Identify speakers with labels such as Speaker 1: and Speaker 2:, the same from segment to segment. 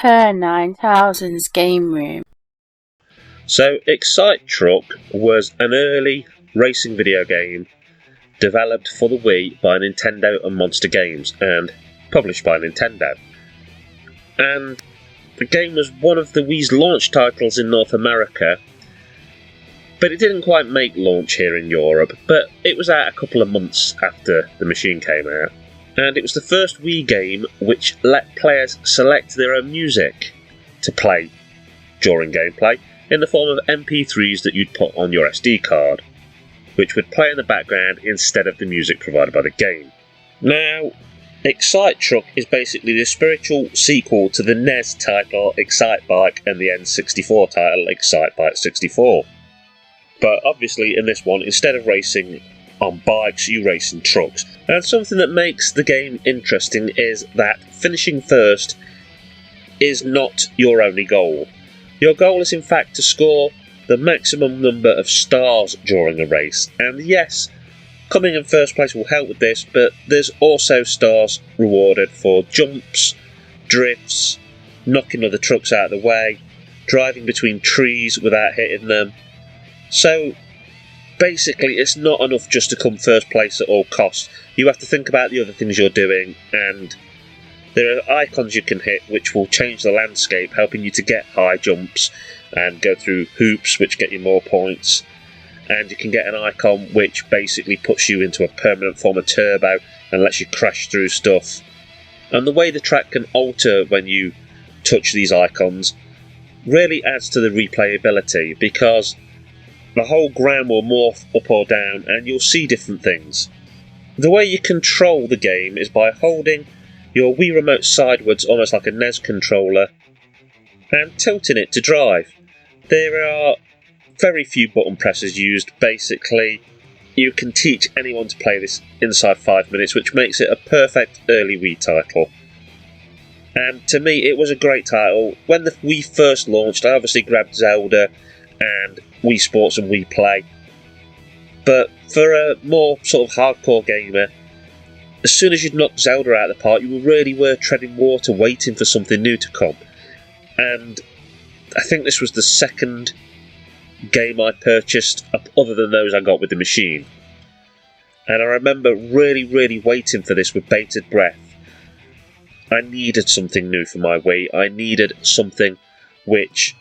Speaker 1: Kerr9000's game room.
Speaker 2: So, Excite Truck was an early racing video game developed for the Wii by Nintendo and Monster Games and published by Nintendo. And the game was one of the Wii's launch titles in North America, but it didn't quite make launch here in Europe, but it was out a couple of months after the machine came out. And it was the first Wii game which let players select their own music to play during gameplay in the form of MP3s that you'd put on your SD card, which would play in the background instead of the music provided by the game. Now, Excite Truck is basically the spiritual sequel to the NES title Excite Bike and the N64 title Excite Bike 64. But obviously in this one, instead of racing on bikes, you race in trucks. And something that makes the game interesting is that finishing first is not your only goal. Your goal is in fact to score the maximum number of stars during a race. And yes, coming in first place will help with this, but there's also stars rewarded for jumps, drifts, knocking other trucks out of the way, driving between trees without hitting them. So basically it's not enough just to come first place at all costs. You have to think about the other things you're doing, and there are icons you can hit which will change the landscape, helping you to get high jumps and go through hoops which get you more points. And you can get an icon which basically puts you into a permanent form of turbo and lets you crash through stuff. And the way the track can alter when you touch these icons really adds to the replayability, because the whole ground will morph up or down and you'll see different things. The way you control the game is by holding your Wii Remote sideways, almost like a NES controller, and tilting it to drive. There are very few button presses used. Basically, you can teach anyone to play this inside 5 minutes, which makes it a perfect early Wii title. And to me, it was a great title. When the Wii first launched, I obviously grabbed Zelda and Wii Sports and Wii Play. But for a more sort of hardcore gamer, as soon as you'd knocked Zelda out of the park, you really were treading water, waiting for something new to come. And I think this was the second game I purchased, other than those I got with the machine. And I remember really waiting for this with bated breath. I needed something new for my Wii. I needed something which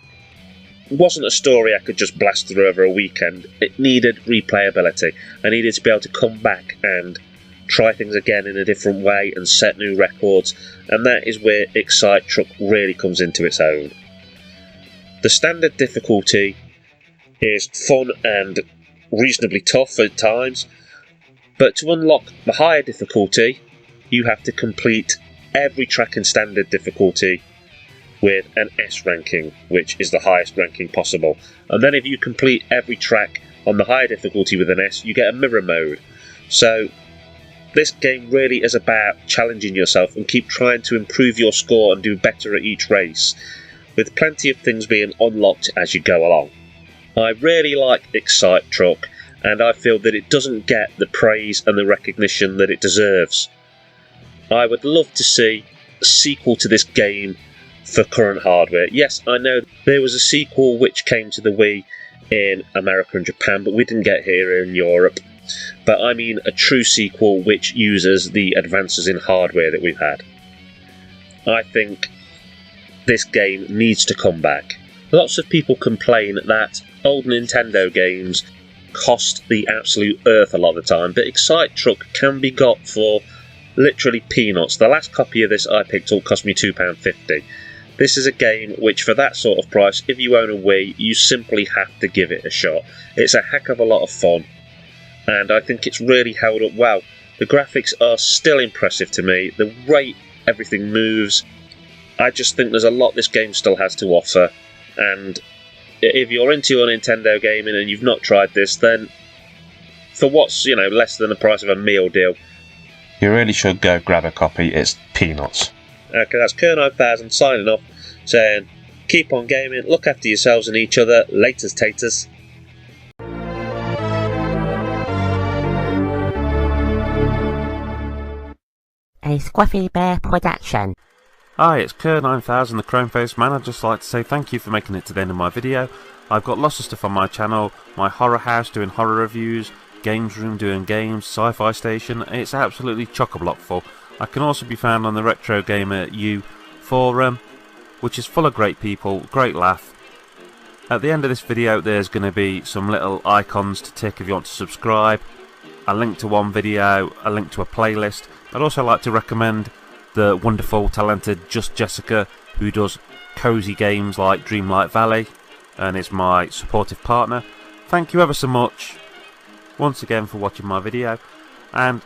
Speaker 2: wasn't a story I could just blast through over a weekend. It needed replayability. I needed to be able to come back and try things again in a different way and set new records, and that is where Excite Truck really comes into its own. The standard difficulty is fun and reasonably tough at times, but to unlock the higher difficulty, you have to complete every track in standard difficulty with an S ranking, which is the highest ranking possible. And then if you complete every track on the higher difficulty with an S, you get a mirror mode. So this game really is about challenging yourself and keep trying to improve your score and do better at each race, with plenty of things being unlocked as you go along. I really like Excite Truck, and I feel that it doesn't get the praise and the recognition that it deserves. I would love to see a sequel to this game for current hardware. Yes, I know there was a sequel which came to the Wii in America and Japan, but we didn't get here in Europe. But I mean a true sequel which uses the advances in hardware that we've had. I think this game needs to come back. Lots of people complain that old Nintendo games cost the absolute earth a lot of the time, but Excite Truck can be got for literally peanuts. The last copy of this I picked up cost me £2.50. This is a game which, for that sort of price, if you own a Wii, you simply have to give it a shot. It's a heck of a lot of fun, and I think it's really held up well. The graphics are still impressive to me. The rate everything moves, I just think there's a lot this game still has to offer. And if you're into your Nintendo gaming and you've not tried this, then for what's, less than the price of a meal deal,
Speaker 3: you really should go grab a copy. It's peanuts.
Speaker 2: Okay, that's Kerr9000 signing off, saying keep on gaming, look after yourselves and each other. Laters taters.
Speaker 4: A Squaffy Bear production.
Speaker 1: Hi, it's Kerr9000, the Chrome-Faced Man. I'd just like to say thank you for making it to the end of my video. I've got lots of stuff on my channel, my horror house doing horror reviews, games room doing games, sci-fi station. It's absolutely chock-a-block full. I can also be found on the Retro Gamer U forum, which is full of great people, great laugh. At the end of this video there's going to be some little icons to tick if you want to subscribe, a link to one video, a link to a playlist. I'd also like to recommend the wonderful, talented Just Jessica, who does cosy games like Dreamlight Valley, and is my supportive partner. Thank you ever so much once again for watching my video, and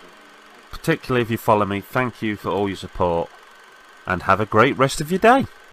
Speaker 1: particularly if you follow me, thank you for all your support, and have a great rest of your day.